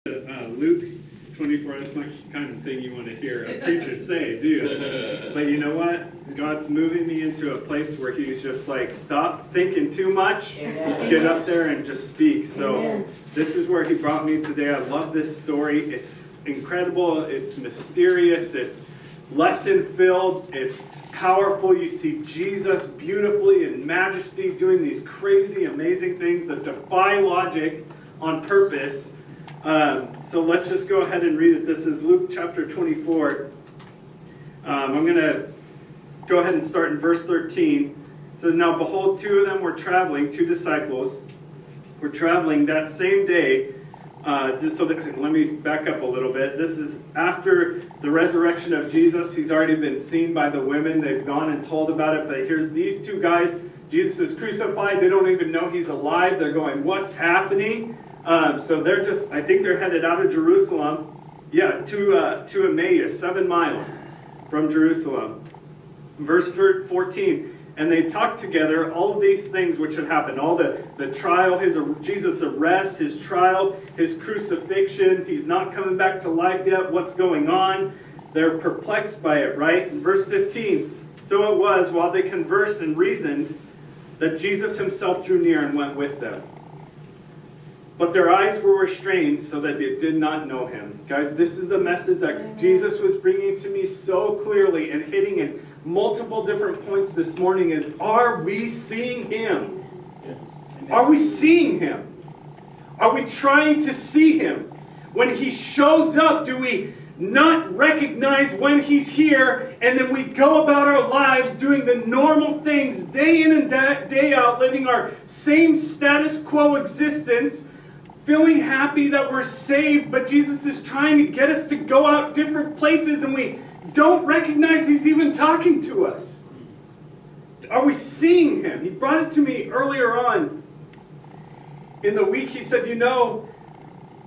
Luke 24, that's not the kind of thing you want to hear a preacher say, do you? But you know what? God's moving me into a place where he's just like, stop thinking too much, get up there and just speak. So this is where he brought me today. I love this story. It's incredible. It's mysterious. It's lesson-filled. It's powerful. You see Jesus beautifully in majesty doing these crazy, amazing things that defy logic on purpose. So let's just go ahead and read it. This is Luke chapter 24. I'm going to go ahead and start in verse 13. It says, "Now behold, two of them were traveling, two disciples were traveling that same day." Let me back up a little bit. This is after the resurrection of Jesus. He's already been seen by the women. They've gone and told about it. But here's these two guys. Jesus is crucified. They don't even know he's alive. They're going, what's happening? So they're just, I think they're headed out of Jerusalem. Yeah, to Emmaus, 7 miles from Jerusalem. Verse 14. "And they talked together all of these things which had happened." All the trial, Jesus' arrest, his trial, his crucifixion. He's not coming back to life yet. What's going on? They're perplexed by it, right? In verse 15. "So it was, while they conversed and reasoned, that Jesus himself drew near and went with them. But their eyes were restrained so that they did not know him." Guys, this is the message that Jesus was bringing to me so clearly and hitting in multiple different points this morning is, are we seeing him? Yes. Are we seeing him? Are we trying to see him? When he shows up, do we not recognize when he's here, and then we go about our lives doing the normal things day in and day out, living our same status quo existence, feeling happy that we're saved, but Jesus is trying to get us to go out different places and we don't recognize he's even talking to us? Are we seeing him? He brought it to me earlier on in the week. He said,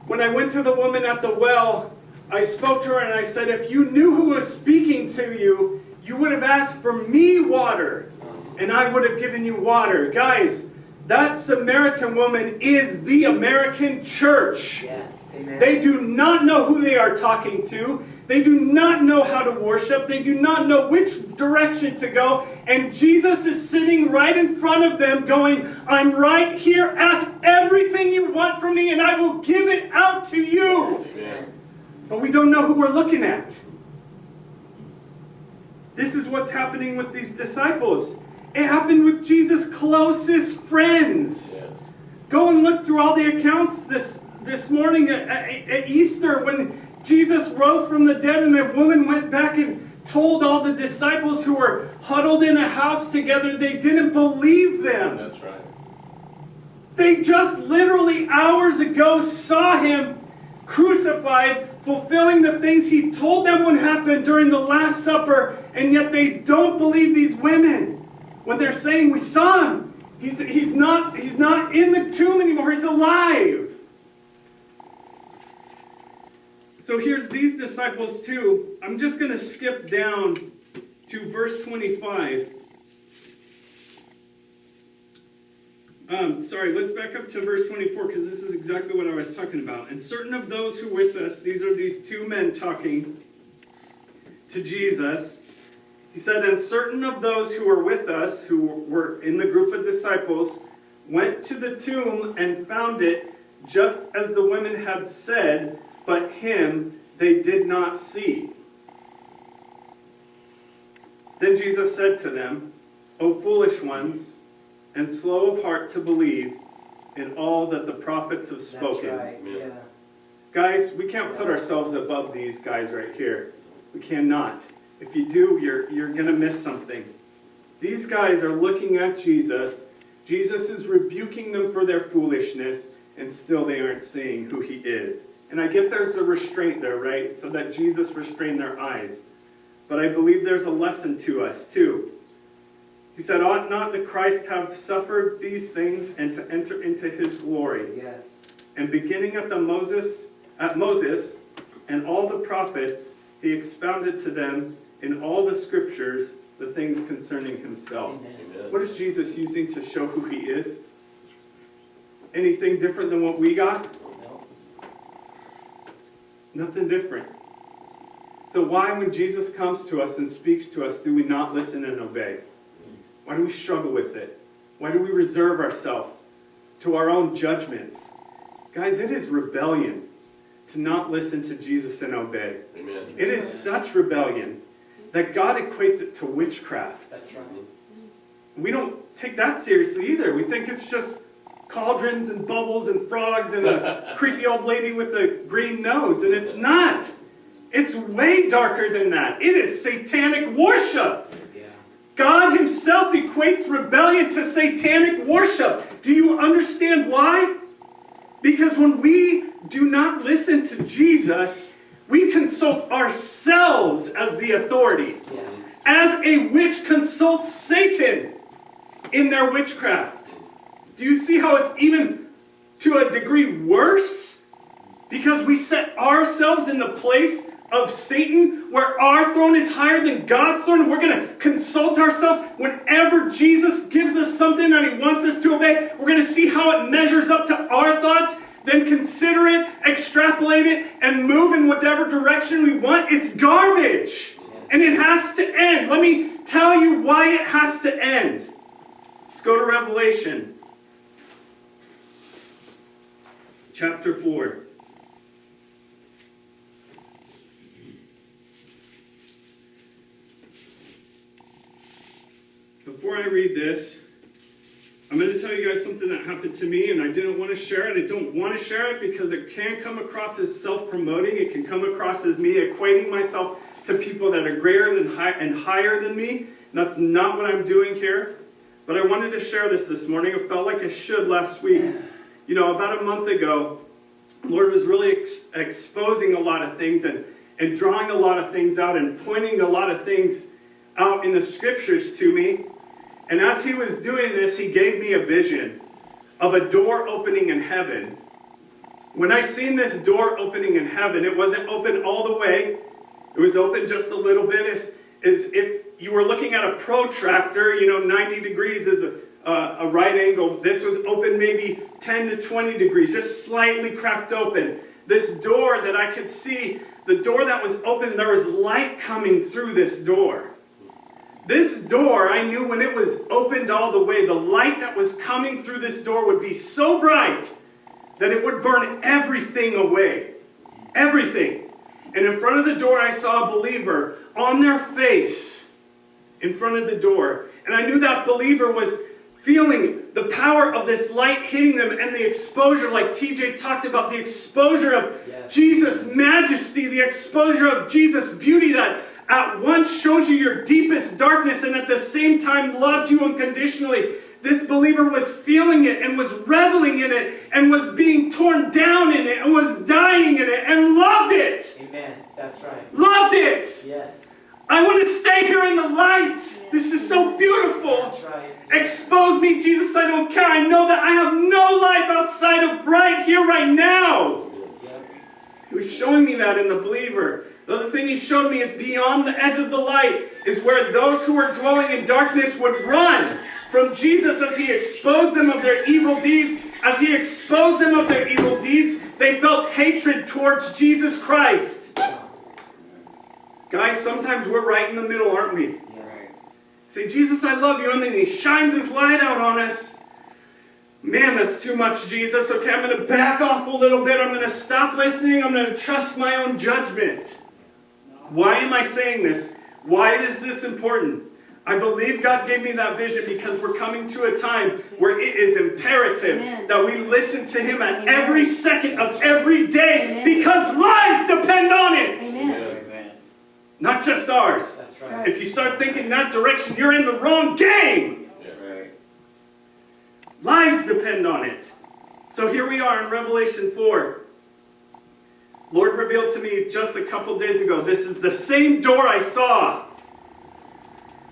when I went to the woman at the well, I spoke to her and I said, if you knew who was speaking to you, you would have asked for me water, and I would have given you water. Guys, that Samaritan woman is the American church. Yes, amen. They do not know who they are talking to. They do not know how to worship. They do not know which direction to go. And Jesus is sitting right in front of them going, I'm right here. Ask everything you want from me and I will give it out to you. Yes, but we don't know who we're looking at. This is what's happening with these disciples. It happened with Jesus' closest friends. Yes. Go and look through all the accounts this morning at Easter when Jesus rose from the dead and the woman went back and told all the disciples who were huddled in a house together, they didn't believe them. That's right. They just literally hours ago saw him crucified, fulfilling the things he told them would happen during the Last Supper, and yet they don't believe these women when they're saying, we saw him. He's not in the tomb anymore. He's alive. So here's these disciples too. I'm just going to skip down to verse 25. Let's back up to verse 24 because this is exactly what I was talking about. "And certain of those who were with us," these are these two men talking to Jesus. He said, "And certain of those who were with us, who were in the group of disciples, went to the tomb and found it just as the women had said, but him they did not see. Then Jesus said to them, O foolish ones, and slow of heart to believe in all that the prophets have spoken." That's right. Yeah. Guys, we can't put ourselves above these guys right here. We cannot. If you do, you're going to miss something. These guys are looking at Jesus. Jesus is rebuking them for their foolishness, and still they aren't seeing who he is. And I get there's a restraint there, right? So that Jesus restrained their eyes. But I believe there's a lesson to us too. He said, ought not the Christ have suffered these things and to enter into his glory? Yes. And beginning at Moses and all the prophets, he expounded to them in all the scriptures the things concerning himself. Amen. What is Jesus using to show who he is? Anything different than what we got? No. Nothing different. So why, when Jesus comes to us and speaks to us, do we not listen and obey? Why do we struggle with it? Why do we reserve ourselves to our own judgments? Guys, it is rebellion to not listen to Jesus and obey. Amen. It is such rebellion that God equates it to witchcraft. That's right. We don't take that seriously either. We think it's just cauldrons and bubbles and frogs and a creepy old lady with a green nose. And it's not. It's way darker than that. It is satanic worship. Yeah. God himself equates rebellion to satanic worship. Do you understand why? Because when we do not listen to Jesus, we consult ourselves as the authority. Yes. As a witch consults Satan in their witchcraft. Do you see how it's even to a degree worse? Because we set ourselves in the place of Satan, where our throne is higher than God's throne, and we're going to consult ourselves whenever Jesus gives us something that he wants us to obey. We're going to see how it measures up to our thoughts, then consider it, extrapolate it, and move in whatever direction we want. It's garbage. And it has to end. Let me tell you why it has to end. Let's go to Revelation. Chapter 4. Before I read this, I'm going to tell you guys something that happened to me, and I didn't want to share it. I don't want to share it because it can come across as self-promoting. It can come across as me equating myself to people that are greater than and higher than me. And that's not what I'm doing here. But I wanted to share this morning. I felt like I should last week. You know, about a month ago, the Lord was really exposing a lot of things and drawing a lot of things out and pointing a lot of things out in the scriptures to me. And as he was doing this, he gave me a vision of a door opening in heaven. When I seen this door opening in heaven, it wasn't open all the way. It was open just a little bit. As if you were looking at a protractor, 90 degrees is a right angle. This was open maybe 10 to 20 degrees, just slightly cracked open. This door that I could see, the door that was open, there was light coming through this door. This door, I knew when it was opened all the way, the light that was coming through this door would be so bright that it would burn everything away. Everything. And in front of the door, I saw a believer on their face in front of the door. And I knew that believer was feeling the power of this light hitting them and the exposure, like TJ talked about, the exposure of Jesus' majesty, the exposure of Jesus' beauty that at once shows you your deepest darkness and at the same time loves you unconditionally. This believer was feeling it and was reveling in it and was being torn down in it and was dying in it and loved it. Amen. That's right. Loved it. Yes. I want to stay here in the light. This is so beautiful. That's right. Expose me, Jesus. I don't care. I know that I have no life outside of right here, right now. Yep. He was showing me that in the believer. The other thing he showed me is beyond the edge of the light is where those who are dwelling in darkness would run from Jesus as he exposed them of their evil deeds. As he exposed them of their evil deeds, they felt hatred towards Jesus Christ. Guys, sometimes we're right in the middle, aren't we? Yeah. Right. Say, Jesus, I love you, and then he shines his light out on us. Man, that's too much, Jesus. Okay, I'm going to back off a little bit. I'm going to stop listening. I'm going to trust my own judgment. Why am I saying this? Why is this important? I believe God gave me that vision because we're coming to a time where it is imperative that we listen to him at every second of every day because lives depend on it. Amen. Not just ours. That's right. If you start thinking that direction, you're in the wrong game. Yeah. Right. Lives depend on it. So here we are in Revelation 4. Lord revealed to me just a couple days ago, this is the same door I saw.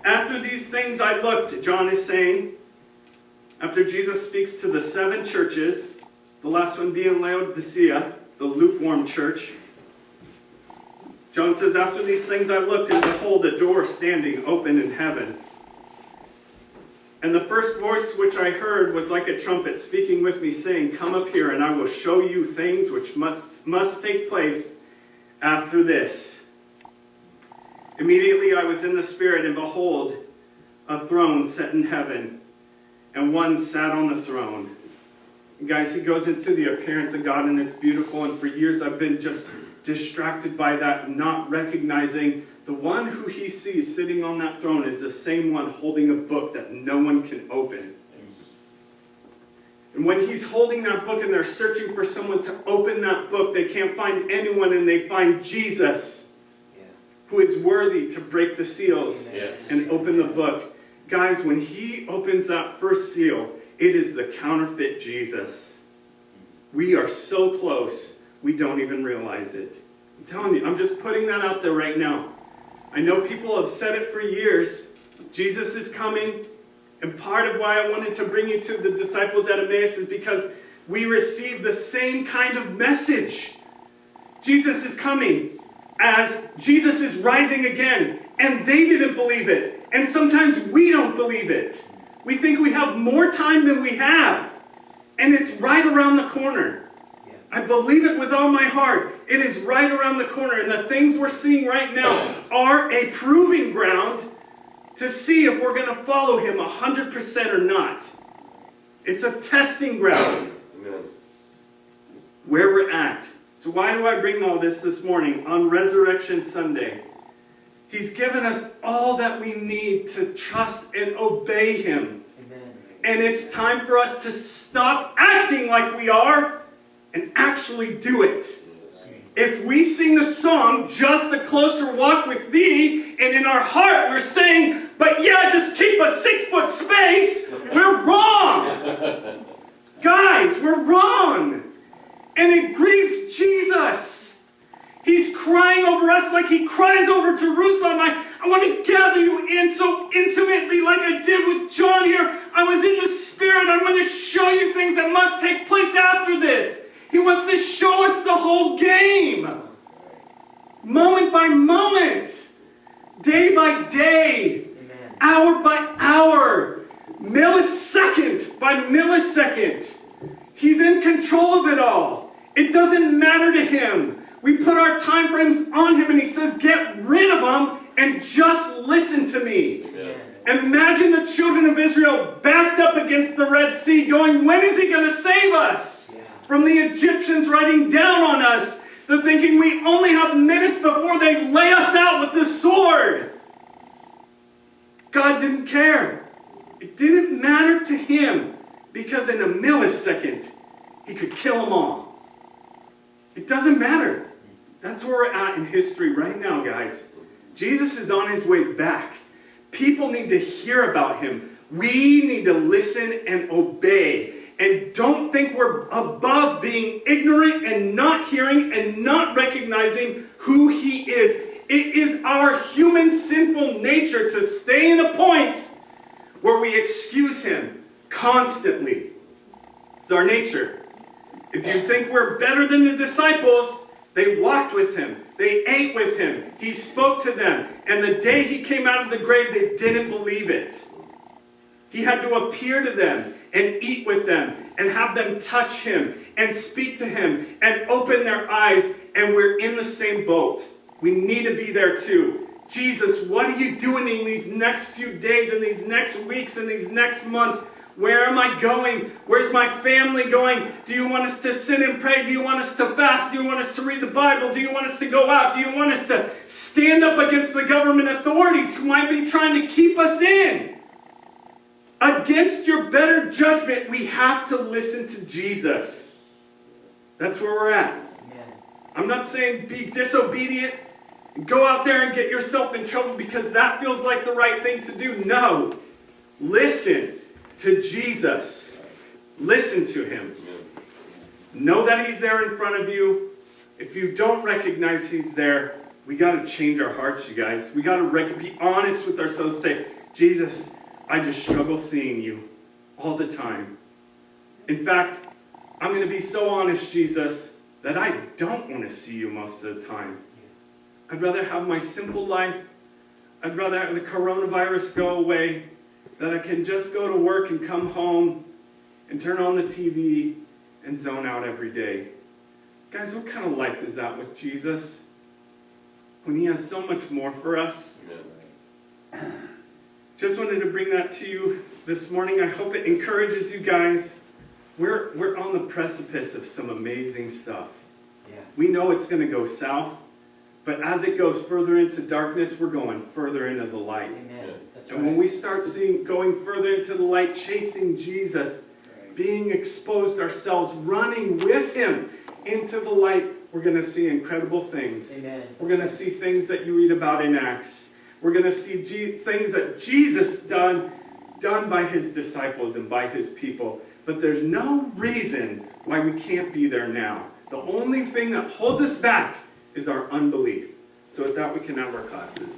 After these things I looked, John is saying, after Jesus speaks to the 7 churches, the last one being Laodicea, the lukewarm church. John says, after these things I looked, and behold, a door standing open in heaven. And the first voice which I heard was like a trumpet speaking with me, saying, come up here, and I will show you things which must take place, after this, immediately I was in the Spirit, and behold, a throne set in heaven, and one sat on the throne. And guys, he goes into the appearance of God, and it's beautiful, and for years I've been just distracted by that, not recognizing the one who he sees sitting on that throne is the same one holding a book that no one can open. And when he's holding that book and they're searching for someone to open that book, they can't find anyone, and they find Jesus, who is worthy to break the seals and open the book. Guys, when he opens that first seal, it is the counterfeit Jesus. We are so close, we don't even realize it. I'm telling you, I'm just putting that out there right now. I know people have said it for years. Jesus is coming. And part of why I wanted to bring you to the disciples at Emmaus is because we received the same kind of message. Jesus is coming as Jesus is rising again. And they didn't believe it. And sometimes we don't believe it. We think we have more time than we have. And it's right around the corner. I believe it with all my heart. It is right around the corner. And the things we're seeing right now are a proving ground to see if we're going to follow him 100% or not. It's a testing ground. Amen. Where we're at. So why do I bring all this morning on Resurrection Sunday? He's given us all that we need to trust and obey him. Amen. And it's time for us to stop acting like we are and actually do it. If we sing the song, Just a Closer Walk with Thee, and in our heart we're saying, but yeah, just keep a 6-foot space, we're wrong. Guys, we're wrong. And it grieves Jesus. He's crying over us like he cries over Jerusalem. I want to gather you in so intimately like I did with John here. I was in the Spirit. I'm going to show you things that must take place after this. He wants to show us the whole game. Moment by moment. Day by day. Amen. Hour by hour. Millisecond by millisecond. He's in control of it all. It doesn't matter to him. We put our time frames on him and he says, get rid of them and just listen to me. Yeah. Imagine the children of Israel backed up against the Red Sea going, when is he going to save us? Yeah. From the Egyptians riding down on us. They're thinking we only have minutes before they lay us out with the sword. God didn't care. It didn't matter to him because in a millisecond he could kill them all. It doesn't matter. That's where we're at in history right now, guys. Jesus is on his way back. People need to hear about him. We need to listen and obey. And don't think we're above being ignorant and not hearing and not recognizing who he is. It is our human sinful nature to stay in a point where we excuse him constantly. It's our nature. If you think we're better than the disciples, they walked with him. They ate with him. He spoke to them. And the day he came out of the grave, they didn't believe it. He had to appear to them and eat with them and have them touch him and speak to him and open their eyes. And we're in the same boat. We need to be there too. Jesus, what are you doing in these next few days and these next weeks and these next months? Where am I going? Where's my family going? Do you want us to sit and pray? Do you want us to fast? Do you want us to read the Bible? Do you want us to go out? Do you want us to stand up against the government authorities who might be trying to keep us in? Against your better judgment, we have to listen to Jesus. That's where we're at. Amen. I'm not saying be disobedient and go out there and get yourself in trouble because that feels like the right thing to do. No. Listen to Jesus. Listen to him. Know that he's there in front of you. If you don't recognize he's there, we got to change our hearts, you guys. We got to be honest with ourselves. Say, Jesus, I just struggle seeing you all the time. In fact, I'm going to be so honest, Jesus, that I don't want to see you most of the time. I'd rather have my simple life. I'd rather have the coronavirus go away. That I can just go to work and come home and turn on the TV and zone out every day. Guys, what kind of life is that with Jesus? when he has so much more for us. Just wanted to bring that to you this morning. I hope it encourages you guys. We're on the precipice of some amazing stuff. Yeah. We know it's going to go south, but as it goes further into darkness, we're going further into the light. Amen. That's And when we start going further into the light, chasing Jesus, being exposed ourselves, running with him into the light, we're going to see incredible things. Amen. We're going to see things that you read about in Acts. We're going to see things that Jesus done by his disciples and by his people. But there's no reason why we can't be there now. The only thing that holds us back is our unbelief. So with that, we can have our classes.